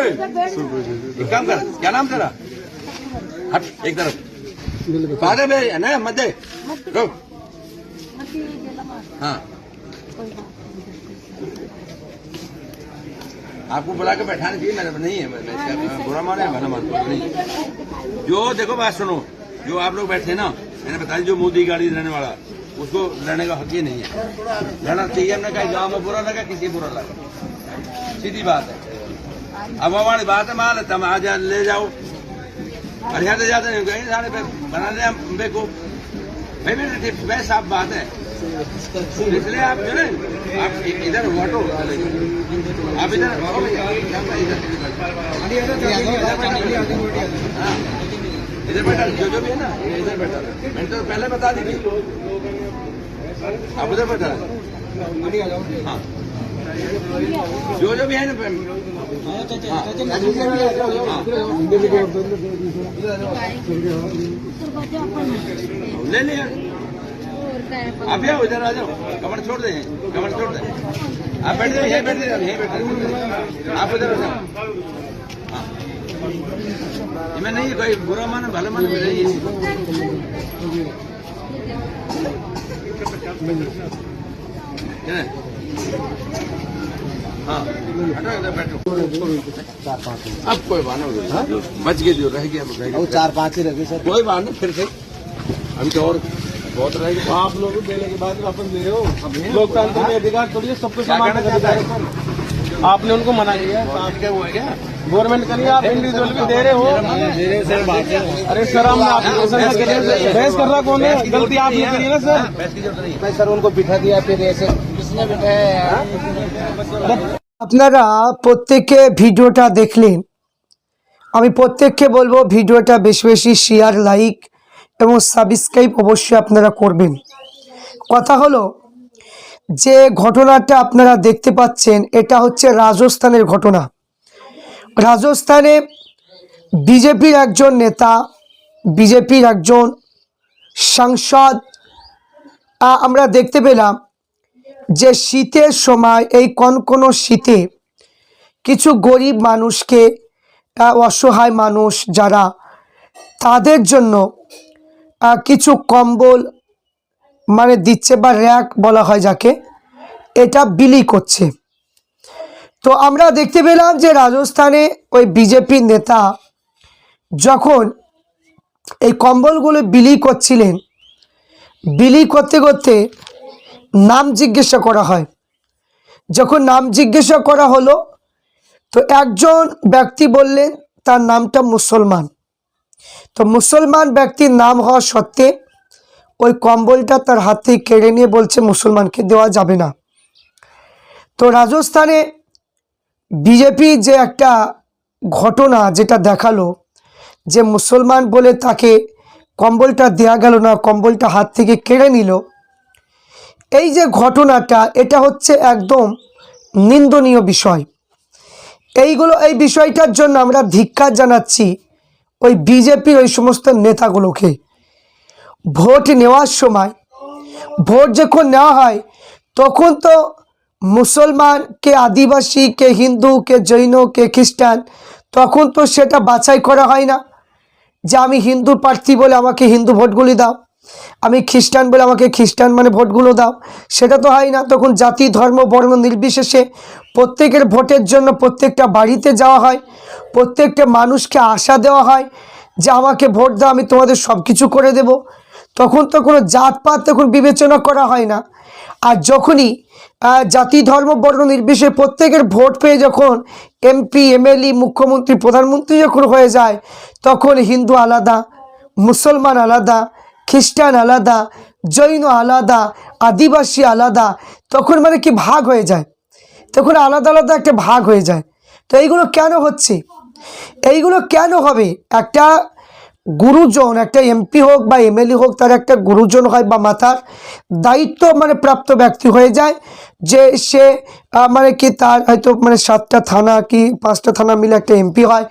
एक काम कर, क्या नाम तेरा? हट एक तरफ पादे में है ना मत दे रुक। हाँ आपको बुला के बैठाना चाहिए, मेरे नहीं है बुरा माने भला मान नहीं। जो देखो बात सुनो, जो आप लोग बैठे ना, मैंने बताया जो मोदी गाड़ी रहने वाला उसको लड़ने का हक ही नहीं है। लड़ना चाहिए, हमने कहा गाँव में बुरा लगा किसी बुरा लगा, सीधी बात है। अब हमारी बात है, मान तुम आज ले जाओ और यहाँ से जाते नहीं कहीं सारे बना दे अम्बे को भाई, मेरे वह साफ बात है। इसलिए आप जो है आप इधर हटो, आप इधर इधर बैठा, जो भी है ना इधर बैठा। मैंने तो पहले बता दी थी, आप उधर बैठा। हाँ जो भी है ना ले लिया। आप आओ इधर आ जाओ, कमर छोड़ दे, कमर छोड़ दे। आप बैठ जाओ, यहीं बैठ जाओ, यहीं बैठ जाओ। आप उधर बैठो। मैं नहीं कोई बुरा माना भला माना नहीं। हाँ बैठो। अब कोई बात नहीं, बच गए जो रह गया वो 4-5 ही रखे सर। कोई बात नहीं, फिर से हम तो और बहुत रहेगी। आप लोग देने के बाद वापस दे रहे हो, लोकतंत्र में अधिकार थोड़ी है, सबको समान अधिकार है। आपने उनको मना किया, क्या हुआ क्या गवर्नमेंट का नहीं, आप इंडिविजुअल भी दे रहे हो। अरे सर हम बहस कर रहा कौन है, गलती आपने करी है ना सर। मैं सर उनको बिठा दिया, फिर ऐसे किसने बिठाया? আপনারা প্রত্যেকে ভিডিওটা দেখলেন। আমি প্রত্যেককে বলবো ভিডিওটা বেশি বেশি শেয়ার, লাইক এবং সাবস্ক্রাইব অবশ্যই আপনারা করবেন। কথা হলো যে ঘটনাটা আপনারা দেখতে পাচ্ছেন, এটা হচ্ছে রাজস্থানের ঘটনা। রাজস্থানে বিজেপির একজন নেতা, বিজেপির একজন সাংসদ, আমরা দেখতে পেলাম যে শীতের সময় এই কনকনো শীতে কিছু গরিব মানুষকে, অসহায় মানুষ যারা, তাদের জন্য কিছু কম্বল মানে দিচ্ছে বা র্যাক বলা হয় যাকে, এটা বিলি করছে। তো আমরা দেখতে পেলাম যে রাজস্থানে ওই বিজেপি নেতা যখন এই কম্বলগুলো বিলি করছিলেন, বিলি করতে করতে নাম জিজ্ঞাসা করা হয়। যখন নাম জিজ্ঞাসা করা হলো তো একজন ব্যক্তি বললেন তার নামটা মুসলমান। তো মুসলমান ব্যক্তির নাম হওয়া সত্ত্বে ওই কম্বলটা তার হাত থেকে কেড়ে নিয়ে বলছে মুসলমানকে দেওয়া যাবে না। তো রাজস্থানে বিজেপি যে একটা ঘটনা যেটা দেখালো, যে মুসলমান বলে তাকে কম্বলটা দেয়া গেল না, কম্বলটা হাত থেকে কেড়ে নিল, এই যে ঘটনাটা, এটা হচ্ছে একদম নিন্দনীয় বিষয়। এই বিষয়টার জন্য আমরা ধিক্কার জানাচ্ছি ওই বিজেপির ওই সমস্ত নেতাগুলোকে। ভোট নেওয়ার সময়, ভোট যখন নেওয়া হয় তখন তো মুসলমান কে আদিবাসী, কে হিন্দু, কে জৈন, কে খ্রিস্টান, তখন তো সেটা বাছাই করা হয় না যে আমি হিন্দু প্রার্থী বলে আমাকে হিন্দু ভোটগুলি দাও, আমি খ্রিস্টান বলে আমাকে খ্রিস্টান মানে ভোটগুলো দাও, সেটা তো হয় না। তখন জাতি, ধর্ম, বর্ণ নির্বিশেষে প্রত্যেকের ভোটের জন্য প্রত্যেকটা বাড়িতে যাওয়া হয়, প্রত্যেকটা মানুষকে আশা দেওয়া হয় যে আমাকে ভোট দাও, আমি তোমাদের সব কিছু করে দেব। তখন তো কোনো জাতপাত তখন বিবেচনা করা হয় না। আর যখনই জাতি, ধর্ম, বর্ণ নির্বিশেষে প্রত্যেকের ভোট পেয়ে যখন এমপি, এমএলএ, মুখ্যমন্ত্রী, প্রধানমন্ত্রী যখন হয়ে যায়, তখন হিন্দু আলাদা, মুসলমান আলাদা, খ্রিস্টান আলাদা, জৈন আলাদা, আদিবাসী আলাদা, তখন মানে কি ভাগ হয়ে যায়, তখন আলাদা আলাদা একটা ভাগ হয়ে যায়। তো এইগুলো কেন হচ্ছে, এইগুলো কেন হবে? একটা গুরুজন, একটা এমপি হোক বা এমএলএ হোক, তার একটা গুরুজন হয় বা মাথার দায়িত্ব মানে প্রাপ্ত ব্যক্তি হয়ে যায়, যে সে মানে কি তার হয়তো মানে 7টা থানা কি 5টা থানা মিলে একটা এমপি হয়,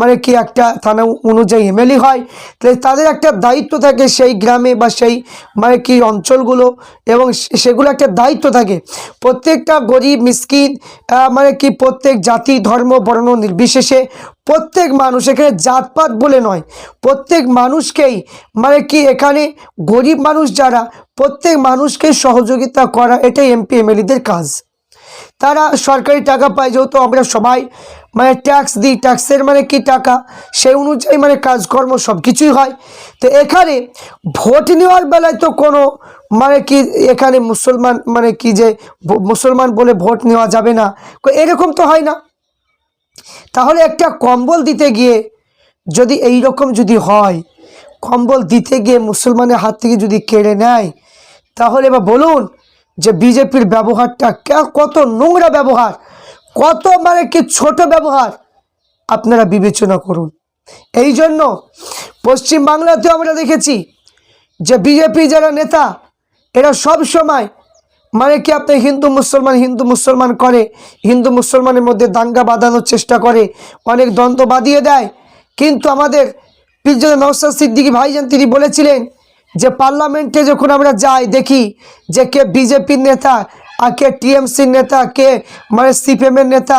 মানে কি একটা থানা অনুযায়ী এমএলএ হয়। তাহলে তাদের একটা দায়িত্ব থাকে সেই গ্রামে বা সেই মানে কি অঞ্চলগুলো, এবং সেগুলো একটা দায়িত্ব থাকে। প্রত্যেকটা গরিব মিসকিন মানে কি প্রত্যেক জাতি ধর্ম বর্ণ নির্বিশেষে প্রত্যেক মানুষ, এখানে জাতপাত বলে নয়, প্রত্যেক মানুষকেই মানে কি এখানে গরিব মানুষ যারা প্রত্যেক মানুষকে সহযোগিতা করা, এটাই এমপি এমএলএদের কাজ। তারা সরকারি টাকা পায়, যেহেতু আমরা সবাই মানে ট্যাক্স দিই, ট্যাক্সের মানে কি টাকা, সেই অনুযায়ী মানে কাজকর্ম সব কিছুই হয়। তো এখানে ভোট নেওয়ার বেলায় তো কোনো মানে কি এখানে মুসলমান মানে কি যে মুসলমান বলে ভোট নেওয়া যাবে না, এরকম তো হয় না। তাহলে একটা কম্বল দিতে গিয়ে যদি এই রকম যদি হয়, কম্বল দিতে গিয়ে মুসলমানের হাত থেকে যদি কেড়ে নেয়, তাহলে বা বলুন যে বিজেপির ব্যবহারটা কত নোংরা ব্যবহার, কত মানে কি ছোট ব্যবহার, আপনারা বিবেচনা করুন। এই জন্য পশ্চিমবাংলাতেও আমরা দেখেছি যে বিজেপি যারা নেতা, এরা সব সময় মানে কি আপনি হিন্দু মুসলমান করে, হিন্দু মুসলমানের মধ্যে দাঙ্গা বাঁধানোর চেষ্টা করে, অনেক দ্বন্দ্ব বাঁধিয়ে দেয়। কিন্তু আমাদের পীরজাদা নওশাদ সিদ্দিকী ভাইজান তিনি বলেছিলেন যে পার্লামেন্টে যখন আমরা যাই দেখি যে কে বিজেপির নেতা আর কে টিএমসির নেতা, কে মানে সিপিএমের নেতা,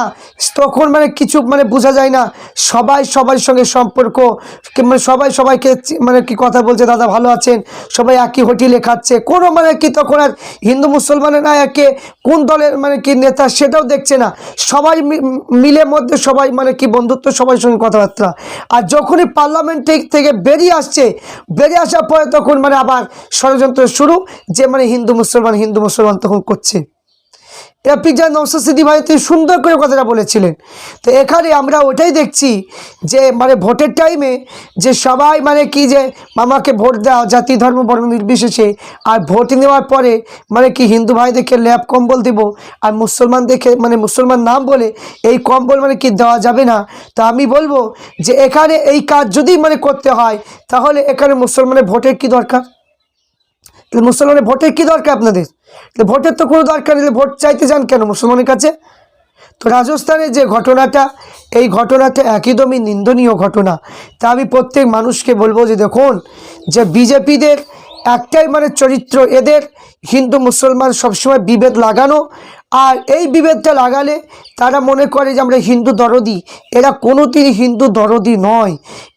তখন মানে কিছু মানে বোঝা যায় না, সবাই সবার সঙ্গে সম্পর্ক, মানে সবাই সবাইকে মানে কি কথা বলছে, দাদা ভালো আছেন, সবাই একই হোটেলে খাচ্ছে, কোনো মানে কি তখন আর হিন্দু মুসলমানের না একে কোন দলের মানে কি নেতা সেটাও দেখছে না, সবাই মিলে মধ্যে সবাই মানে কি বন্ধুত্ব, সবার সঙ্গে কথাবার্তা। আর যখনই পার্লামেন্ট থেকে বেরিয়ে আসার পরে তখন মানে আবার ষড়যন্ত্র শুরু, যে মানে হিন্দু মুসলমান তখন করছে। এটা পীরজাদা নওশাদ সিদ্দিকী ভাই তিনি সুন্দর করে কথাটা বলেছিলেন। তো এখানে আমরা ওটাই দেখছি যে মানে ভোটের টাইমে যে সবাই মানে কি যে মামাকে ভোট দেওয়া জাতি ধর্ম বর্ণ নির্বিশেষে, আর ভোট নেওয়ার পরে মানে কি হিন্দু ভাইদেরকে ল্যাপ কম্বল দেব, আর মুসলমান দেখে মানে মুসলমান নাম বলে এই কম্বল মানে কি দেওয়া যাবে না। তো আমি বলবো যে এখানে এই কাজ যদি মানে করতে হয়, তাহলে এখানে মুসলমানের ভোটের কি দরকার? মুসলমানের ভোটের কি দরকার আপনাদের? ভোটের তো কোনো দরকার নেই, ভোট চাইতে যান কেন মুসলমানের কাছে? তো রাজস্থানে যে ঘটনাটা, এই ঘটনাটা একদমই নিন্দনীয় ঘটনা। তা আমি প্রত্যেক মানুষকে বলবো যে দেখুন যে বিজেপিদের একটাই মানে চরিত্র, এদের হিন্দু মুসলমান সবসময় বিভেদ লাগানো, আর এই বিভেদটা লাগালে তারা মনে করে যে আমরা হিন্দু দরদি। এরা কোনোদিনই হিন্দু দরদি নয়।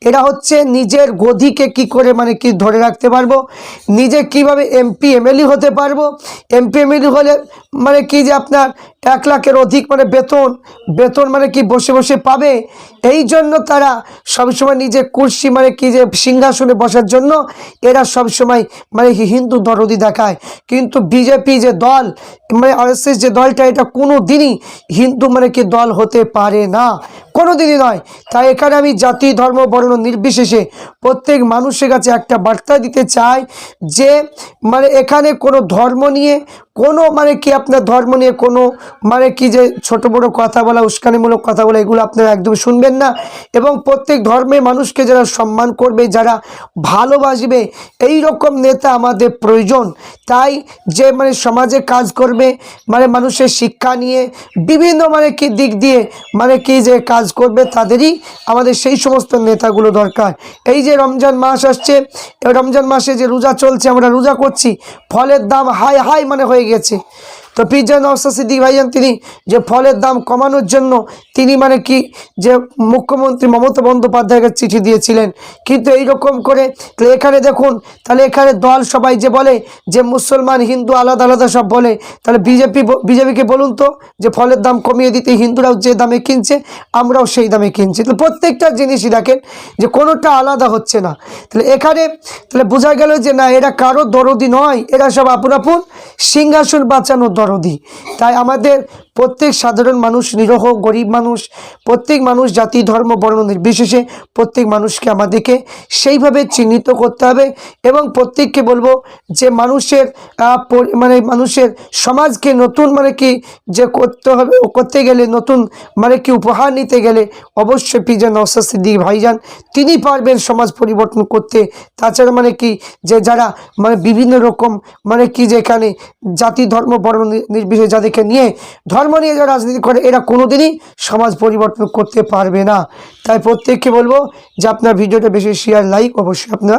এরা হচ্ছে নিজের গদিকে কি করে মানে কি ধরে রাখতে পারবো, নিজে কিভাবে এমপি এমএলএ হতে পারবো, এমপি এমএলএ হলে মানে কি যে আপনার 1 লাখের অধিক মানে বেতন মানে কি বসে বসে পাবে। এই জন্য তারা সবসময় নিজে কুর্সি মানে কি যে সিংহাসনে বসার জন্য এরা সবসময় মানে হিন্দু দরদি দেখায়। কিন্তু বিজেপি যে দল মানে আরএসএস যে দলটা, এটা কোনো দিনই হিন্দু মানে কি দল হতে পারে না, কোনো দিনই নয়। তাই এখানে আমি জাতি ধর্ম বর্ণ নির্বিশেষে প্রত্যেক মানুষের কাছে একটা বার্তা দিতে চাই যে মানে এখানে কোনো ধর্ম নিয়ে কোনো মানে কি আপনার ধর্ম নিয়ে কোনো মানে কি যে ছোট বড় কথা বলা, উস্কানিমূলক কথা বলা, এগুলো আপনারা একদম শুনবেন না। এবং প্রত্যেক ধর্মের মানুষকে যারা সম্মান করবে, যারা ভালোবাসবে, এই রকম নেতা আমাদের প্রয়োজন। তাই যে মানে সমাজে কাজ করবে, মানে মানুষের শিক্ষা নিয়ে বিভিন্ন মানে কি দিক দিয়ে মানে কি যে কাজ করবে, তাদেরই আমাদের সেই সমস্ত নেতাগুলো দরকার। এই যে রমজান মাস আসছে, রমজান মাসে যে রোজা চলছে, আমরা রোজা করছি, ফলের দাম হাই মানে হয়ে গেছে। তো পীরজাদা নওশাদ সিদ্দিকী ভাইজান তিনি যে ফলের দাম কমানোর জন্য তিনি মানে কি যে মুখ্যমন্ত্রী মমতা বন্দ্যোপাধ্যায়কে চিঠি দিয়েছিলেন। কিন্তু এই রকম করে এখানে দেখুন, তাহলে এখানে দল সবাই যে বলে যে মুসলমান হিন্দু আলাদা আলাদা সব বলে, তাহলে বিজেপিকে বলুন তো যে ফলের দাম কমিয়ে দিতে, হিন্দুরাও যে দামে কিনছে আমরাও সেই দামে কিনছি। তো প্রত্যেকটা জিনিসই দেখেন যে কোনোটা আলাদা হচ্ছে না। তাহলে এখানে তাহলে বোঝা গেল যে না, এরা কারো দরদি নয়, এরা সব আপন আপন সিংহাসন বাঁচানোর দরদি। তাই আমাদের প্রত্যেক সাধারণ মানুষ, নিরহ গরিব মানুষ, প্রত্যেক মানুষ জাতি ধর্ম বর্ণ নির্বিশেষে প্রত্যেক মানুষকে আমাদেরকে সেইভাবে চিহ্নিত করতে হবে। এবং প্রত্যেককে বলবো যে মানুষের মানে মানুষের সমাজকে নতুন মানে কি যে করতে হবে, করতে গেলে নতুন মানে কি উপহার নিতে গেলে অবশ্যই পিজা নওশাদ সিদ্দিকী ভাইজান তিনি পারবেন সমাজ পরিবর্তন করতে। তাছাড়া মানে কি যে যারা মানে বিভিন্ন রকম মানে কি যেখানে জাতি ধর্ম বর্ণ নির্বিশেষে যাদেরকে নিয়ে ধর্ম নিয়ে যারা রাজনীতি করে এরা কোনোদিনই সমাজ পরিবর্তন করতে পারবে না। তাই প্রত্যেককে বলবো যে আপনার ভিডিওটা বেশি শেয়ার লাইক অবশ্যই আপনারা